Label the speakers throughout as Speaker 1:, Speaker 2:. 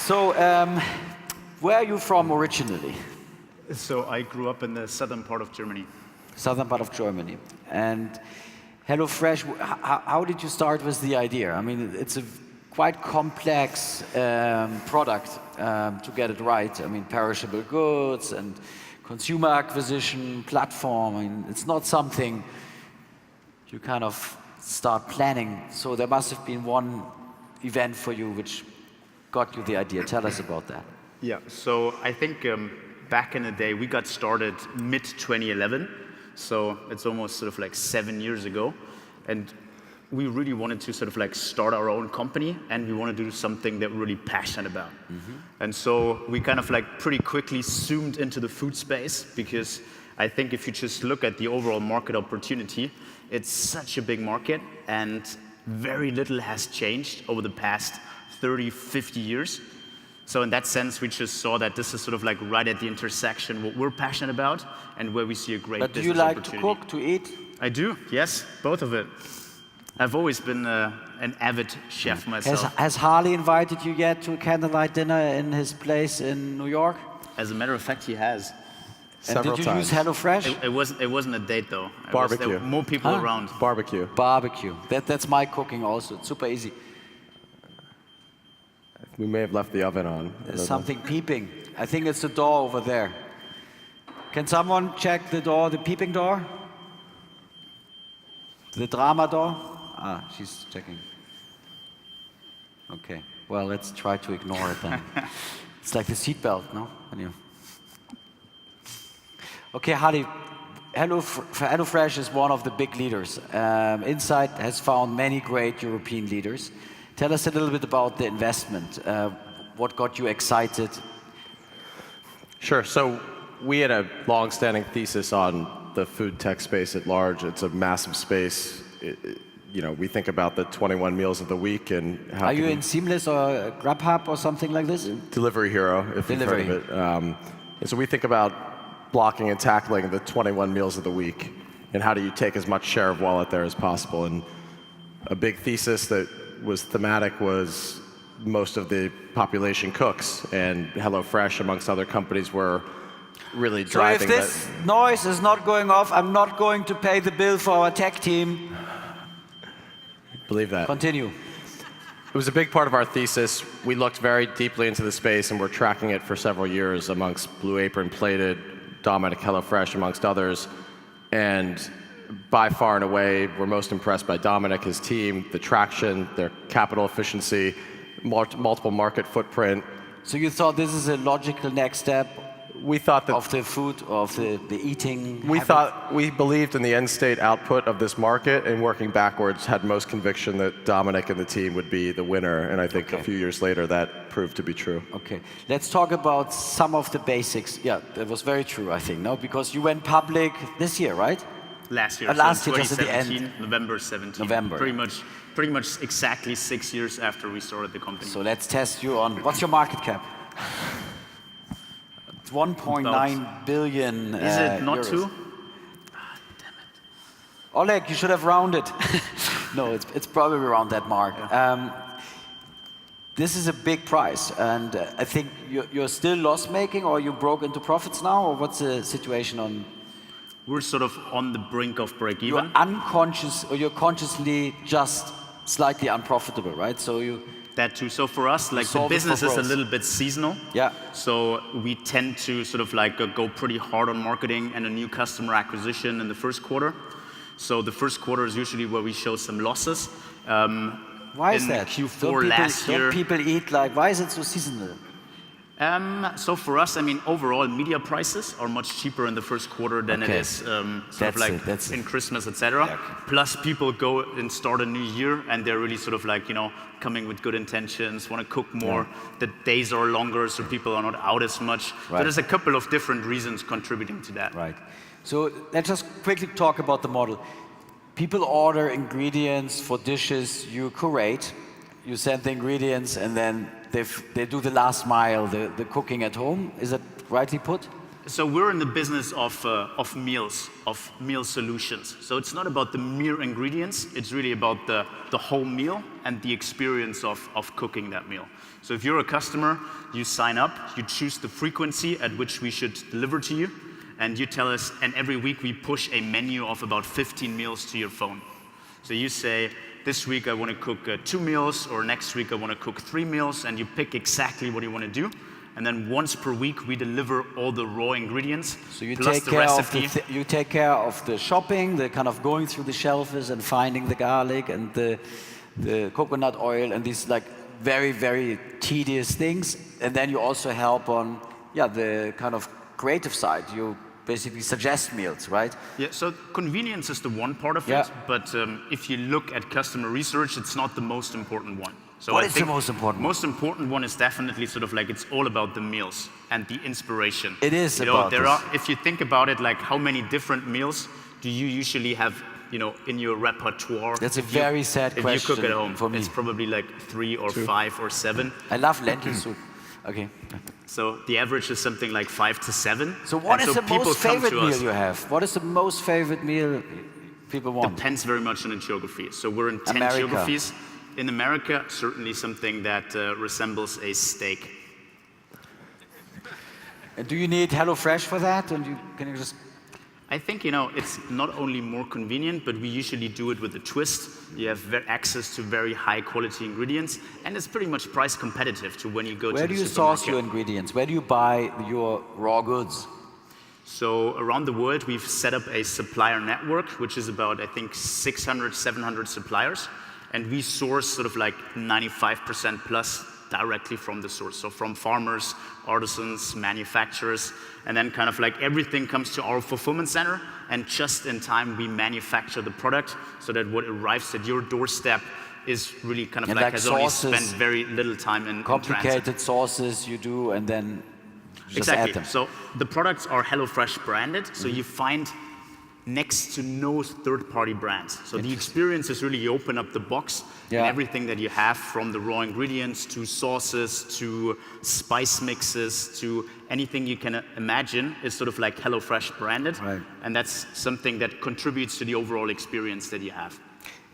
Speaker 1: So, where are you from originally?
Speaker 2: So I grew up in the southern part of Germany.
Speaker 1: Southern part of Germany. And HelloFresh, how did you start with the idea? I mean, it's a quite complex product to get it right. I mean, perishable goods and consumer acquisition platform. I mean, it's not something you kind of start planning. So there must have been one event for you which got you the idea. Tell us about that.
Speaker 2: Yeah, so I think back in the day, we got started mid-2011. So it's almost sort of like 7 years ago. And we really wanted to sort of like start our own company, and we want to do something that we're really passionate about. And so we kind of like pretty quickly zoomed into the food space, because I think if you just look at the overall market opportunity, it's such a big market, and very little has changed over the past 30, 50 years. So in that sense, we just saw that this is sort of like right at the intersection what we're passionate about and where we see a great business opportunity.
Speaker 1: But do you like to cook, to eat?
Speaker 2: I do, yes, both of it. I've always been an avid chef myself.
Speaker 1: Has Harley invited you yet to a candlelight dinner in his place in New York?
Speaker 2: As a matter of fact, he has.
Speaker 1: And did you use HelloFresh?
Speaker 2: It wasn't a date though.
Speaker 3: Barbecue.
Speaker 2: There were more people around.
Speaker 3: Barbecue.
Speaker 1: Barbecue. That's my cooking also. It's super easy.
Speaker 3: We may have left the oven on.
Speaker 1: There's something peeping. I think it's the door over there. Can someone check the door, the peeping door? The drama door? Ah, she's checking. Okay. Well, let's try to ignore it then. It's like the seatbelt, no? Okay, Harley, HelloFresh is one of the big leaders. Insight has found many great European leaders. Tell us a little bit about the investment. What got you excited?
Speaker 3: Sure. So we had a long-standing thesis on the food tech space at large. It's a massive space. We think about the 21 meals of the week and how.
Speaker 1: Are you in Seamless or Grubhub or something like this?
Speaker 3: Delivery Hero, if you've heard of it. And so we think about blocking and tackling the 21 meals of the week, and how do you take as much share of wallet there as possible. And a big thesis that was thematic was most of the population cooks, and HelloFresh, amongst other companies, were really driving that.
Speaker 1: So if this noise is not going off, I'm not going to pay the bill for our tech team.
Speaker 3: Believe that.
Speaker 1: Continue.
Speaker 3: It was a big part of our thesis. We looked very deeply into the space, and we're tracking it for several years amongst Blue Apron, Plated, Dominik, HelloFresh, amongst others. And by far and away, we're most impressed by Dominik, his team, the traction, their capital efficiency, multiple market footprint.
Speaker 1: So you thought this is a logical next step?
Speaker 3: We thought that
Speaker 1: of the food, of the eating.
Speaker 3: We believed in the end state output of this market, and working backwards had most conviction that Dominik and the team would be the winner. And I think a few years later that proved to be true.
Speaker 1: Okay, let's talk about some of the basics. Yeah, that was very true, I think, no? Because you went public this year, right?
Speaker 2: Last year.
Speaker 1: Last year,
Speaker 2: 2017,
Speaker 1: just at the end.
Speaker 2: November 17.
Speaker 1: November.
Speaker 2: Pretty much exactly 6 years after we started the company.
Speaker 1: So let's test you on, what's your market cap? 1.9 billion
Speaker 2: Is it not
Speaker 1: euros.
Speaker 2: too?
Speaker 1: Ah, damn it. Oleg, you should have rounded. No, it's probably around that mark. Yeah. This is a big price, and I think you're still loss-making, or you broke into profits now, or what's the situation on?
Speaker 2: We're sort of on the brink of break-even.
Speaker 1: You're unconscious, or you're consciously just slightly unprofitable, right? So you.
Speaker 2: That too. So for us, like the business is a little bit seasonal.
Speaker 1: Yeah.
Speaker 2: So we tend to sort of like go pretty hard on marketing and a new customer acquisition in the first quarter. So the first quarter is usually where we show some losses.
Speaker 1: Why is that?
Speaker 2: Q4 last year.
Speaker 1: Don't people eat like? Why is it so seasonal?
Speaker 2: So for us, I mean, overall media prices are much cheaper in the first quarter than it is sort of like in Christmas, etc. Yeah. Plus, people go and start a new year, and they're really sort of like, coming with good intentions, want to cook more. Yeah. The days are longer, so people are not out as much. Right. So there's a couple of different reasons contributing to that.
Speaker 1: Right. So let's just quickly talk about the model. People order ingredients for dishes you curate. You send the ingredients, and then they do the last mile, the cooking at home. Is that rightly put?
Speaker 2: So we're in the business of meals, of meal solutions. So it's not about the mere ingredients, it's really about the whole meal and the experience of cooking that meal. So if you're a customer, you sign up, you choose the frequency at which we should deliver to you, and you tell us, and every week we push a menu of about 15 meals to your phone. So you say, this week I want to cook 2 meals, or next week I want to cook 3 meals, and you pick exactly what you want to do. And then once per week, we deliver all the raw ingredients,
Speaker 1: so you
Speaker 2: plus
Speaker 1: take
Speaker 2: the
Speaker 1: care
Speaker 2: recipe.
Speaker 1: of you take care of the shopping, the kind of going through the shelves and finding the garlic and the coconut oil and these like very, very tedious things. And then you also help on, the kind of creative side. You basically suggest meals, right?
Speaker 2: Yeah, so convenience is the one part of it, but if you look at customer research, it's not the most important one. So
Speaker 1: What
Speaker 2: I
Speaker 1: is the
Speaker 2: think
Speaker 1: most important one?
Speaker 2: most important one is definitely sort of like it's all about the meals and the inspiration.
Speaker 1: It is
Speaker 2: You know,
Speaker 1: about
Speaker 2: there
Speaker 1: this.
Speaker 2: are, if you think about it, like how many different meals do you usually have, you know, in your repertoire?
Speaker 1: That's a very sad question
Speaker 2: If you cook at home,
Speaker 1: for me.
Speaker 2: it's probably like 3 or 5 or 7.
Speaker 1: I love lentil soup. Okay.
Speaker 2: So the average is something like 5 to 7.
Speaker 1: So what
Speaker 2: And
Speaker 1: is the
Speaker 2: people
Speaker 1: most
Speaker 2: come to
Speaker 1: favorite meal
Speaker 2: us.
Speaker 1: you have? What is the most favorite meal people want?
Speaker 2: Depends very much on the geography. So we're in 10
Speaker 1: America.
Speaker 2: geographies. In America, certainly something that resembles a steak.
Speaker 1: And do you need HelloFresh for that? And can you just...
Speaker 2: I think, you know, it's not only more convenient, but we usually do it with a twist. You have access to very high quality ingredients, and it's pretty much price competitive to when you go to the
Speaker 1: Where do you
Speaker 2: supermarket.
Speaker 1: source your ingredients? Where do you buy your raw goods?
Speaker 2: So around the world, we've set up a supplier network, which is about, I think, 600, 700 suppliers. And we source sort of like 95% plus directly from the source. So from farmers, artisans, manufacturers, and then kind of like everything comes to our fulfillment center, and just in time we manufacture the product so that what arrives at your doorstep is really kind of
Speaker 1: And
Speaker 2: like
Speaker 1: like
Speaker 2: has only
Speaker 1: sauces,
Speaker 2: spent very little time in transit.
Speaker 1: complicated sauces you do, and then just add
Speaker 2: Exactly.
Speaker 1: them.
Speaker 2: So the products are HelloFresh branded, so you find next to no third-party brands. So the experience is really you open up the box and everything that you have, from the raw ingredients to sauces to spice mixes to anything you can imagine, is sort of like HelloFresh branded.
Speaker 1: Right.
Speaker 2: And that's something that contributes to the overall experience that you have.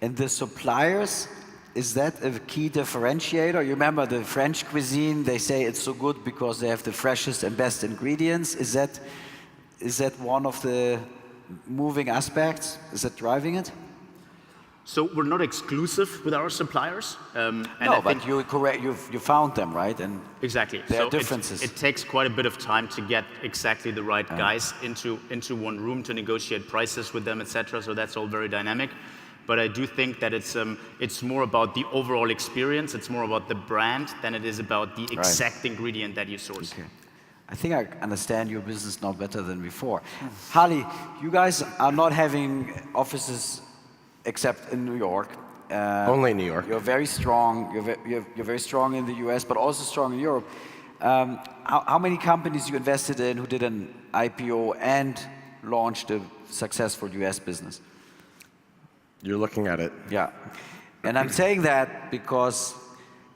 Speaker 1: And the suppliers, is that a key differentiator? You remember the French cuisine, they say it's so good because they have the freshest and best ingredients. Is that one of the moving aspects? Is that driving it?
Speaker 2: So we're not exclusive with our suppliers. And
Speaker 1: No,
Speaker 2: I
Speaker 1: but
Speaker 2: think
Speaker 1: you found them, right? And
Speaker 2: exactly.
Speaker 1: there are
Speaker 2: So
Speaker 1: differences.
Speaker 2: it takes quite a bit of time to get exactly the right guys into one room to negotiate prices with them, etc. So that's all very dynamic. But I do think that it's more about the overall experience. It's more about the brand than it is about the exact ingredient that you source.
Speaker 1: Okay. I think I understand your business now better than before. Harley, you guys are not having offices except in New York.
Speaker 3: Only in New York.
Speaker 1: You're very strong. You're very strong in the US, but also strong in Europe. How many companies you invested in who did an IPO and launched a successful US business?
Speaker 3: You're looking at it.
Speaker 1: Yeah. And I'm saying that because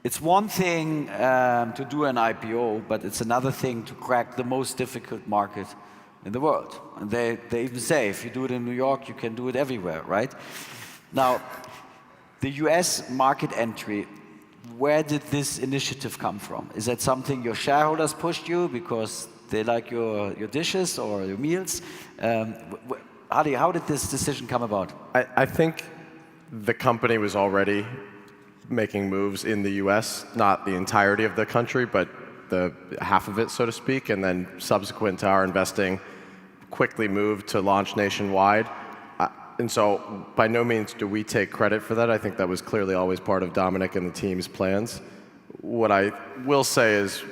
Speaker 1: it's one thing to do an IPO, but it's another thing to crack the most difficult market in the world. And they even say, if you do it in New York, you can do it everywhere, right? Now, the US market entry, where did this initiative come from? Is that something your shareholders pushed you because they like your dishes or your meals? Harley, how did this decision come about?
Speaker 3: I think the company was already making moves in the US, not the entirety of the country, but the half of it, so to speak, and then subsequent to our investing, quickly moved to launch nationwide. And so by no means do we take credit for that. I think that was clearly always part of Dominik and the team's plans. What I will say is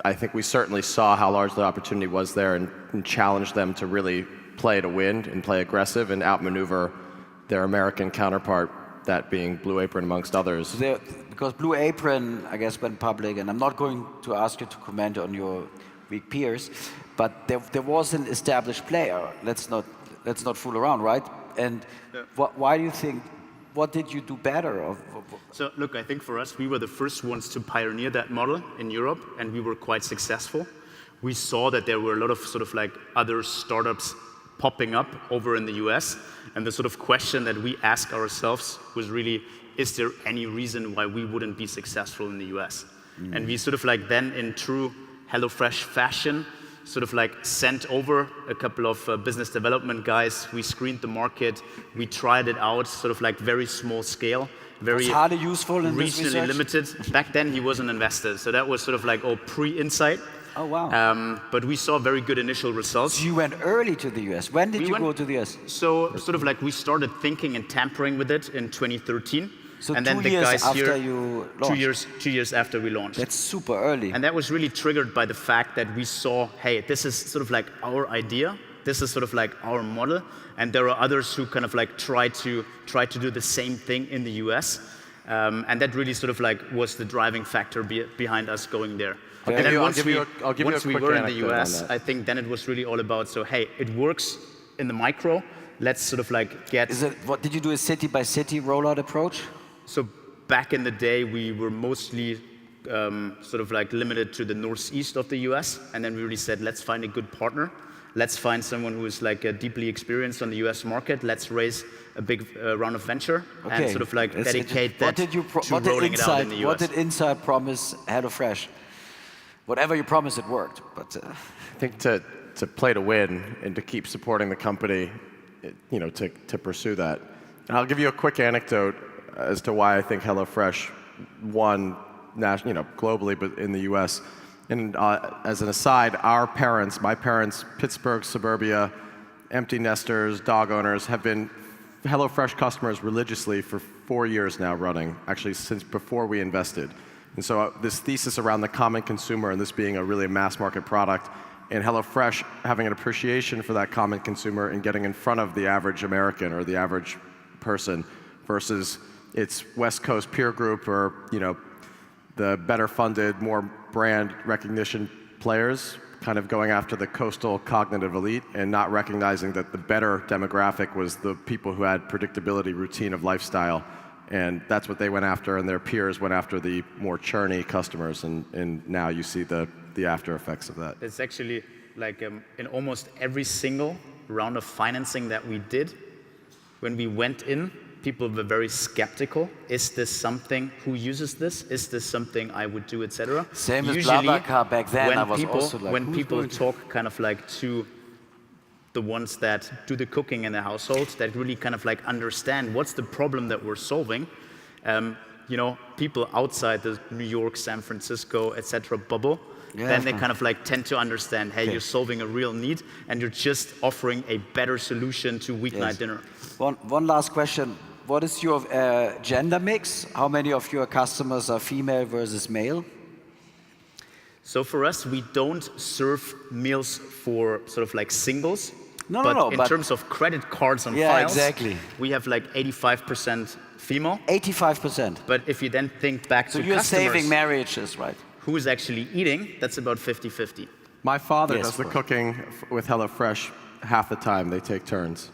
Speaker 3: I think we certainly saw how large the opportunity was there and challenged them to really play to win and play aggressive and outmaneuver their American counterpart, that being Blue Apron amongst others.
Speaker 1: Because Blue Apron, I guess, went public, and I'm not going to ask you to comment on your weak peers, but there was an established player. Let's not fool around, right? And why do you think? What did you do better?
Speaker 2: So look, I think for us, we were the first ones to pioneer that model in Europe, and we were quite successful. we saw that there were a lot of sort of like other startups popping up over in the US. And the sort of question that we asked ourselves was really, is there any reason why we wouldn't be successful in the US? And we sort of like then in true HelloFresh fashion, sort of like sent over a couple of business development guys. We screened the market. We tried it out, sort of like very small scale, very
Speaker 1: Was Harley useful in this
Speaker 2: regionally
Speaker 1: research?
Speaker 2: limited. Back then he was an investor, so that was sort of like all pre-insight.
Speaker 1: Oh, wow.
Speaker 2: But we saw very good initial results.
Speaker 1: So you went early to the US. When did you go to the US?
Speaker 2: So sort of like we started thinking and tampering with it in 2013.
Speaker 1: So
Speaker 2: and
Speaker 1: 2
Speaker 2: then the
Speaker 1: years
Speaker 2: guys
Speaker 1: after
Speaker 2: here,
Speaker 1: you launched?
Speaker 2: 2 years after we launched.
Speaker 1: That's super early.
Speaker 2: And that was really triggered by the fact that we saw, hey, this is sort of like our idea. This is sort of like our model. And there are others who kind of like try to do the same thing in the US. And that really sort of like was the driving factor behind us going there.
Speaker 3: I'll
Speaker 2: And
Speaker 3: give
Speaker 2: then
Speaker 3: you-
Speaker 2: once
Speaker 3: I'll give you a
Speaker 2: we
Speaker 3: quick
Speaker 2: were in the
Speaker 3: anecdote on
Speaker 2: US,
Speaker 3: that.
Speaker 2: I think then it was really all about, so hey, it works in the micro. Let's sort of like get...
Speaker 1: What did you do, a city-by-city rollout approach?
Speaker 2: So back in the day, we were mostly sort of like limited to the northeast of the US. And then we really said, let's find a good partner. Let's find someone who is like deeply experienced on the US market. Let's raise a big round of venture and sort of like dedicate that to rolling it out in the US.
Speaker 1: What did Inside promise HelloFresh? Whatever you promised, it worked. But
Speaker 3: I think to play to win and to keep supporting the company, to pursue that. And I'll give you a quick anecdote as to why I think HelloFresh won globally, but in the US. And as an aside, my parents, Pittsburgh suburbia, empty nesters, dog owners, have been HelloFresh customers religiously for 4 years now running, actually since before we invested. And so this thesis around the common consumer and this being a really mass market product, and HelloFresh having an appreciation for that common consumer and getting in front of the average American or the average person versus its West Coast peer group or the better funded, more brand recognition players kind of going after the coastal cognitive elite and not recognizing that the better demographic was the people who had predictability, routine of lifestyle. And that's what they went after, and their peers went after the more churny customers, and now you see the after effects of that.
Speaker 2: It's actually like in almost every single round of financing that we did, when we went in, people were very skeptical. Is this something, who uses this? Is this something I would do, etc.?
Speaker 1: Same as BlaBlaCar back then, I was also like,
Speaker 2: when people talk kind of like to the ones that do the cooking in the household, that really kind of like understand what's the problem that we're solving. People outside the New York, San Francisco, etc. bubble, then they kind of like tend to understand, hey, you're solving a real need and you're just offering a better solution to weeknight dinner.
Speaker 1: One last question. What is your gender mix? How many of your customers are female versus male?
Speaker 2: So for us, we don't serve meals for sort of like singles.
Speaker 1: But
Speaker 2: in terms of credit cards on files, we have like 85% female.
Speaker 1: 85%.
Speaker 2: But if you then think back to
Speaker 1: so you're
Speaker 2: customers,
Speaker 1: saving marriages, right?
Speaker 2: Who is actually eating, that's about 50-50.
Speaker 3: My father does the cooking with HelloFresh half the time. They take turns.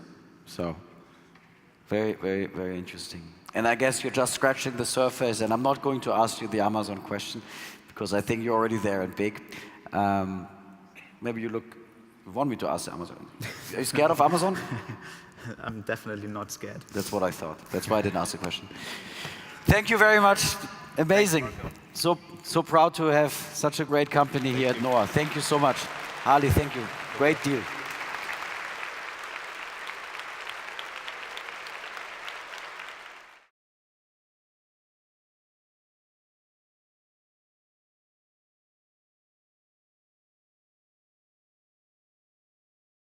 Speaker 3: So
Speaker 1: very, very, very interesting. And I guess you're just scratching the surface, and I'm not going to ask you the Amazon question, because I think you're already there and big. Maybe you want me to ask Amazon. Are you scared of Amazon?
Speaker 2: I'm definitely not scared.
Speaker 1: That's what I thought. That's why I didn't ask the question. Thank you very much. Amazing. So proud to have such a great company here at NOAH. Thank you so much. Harley, thank you. Great deal.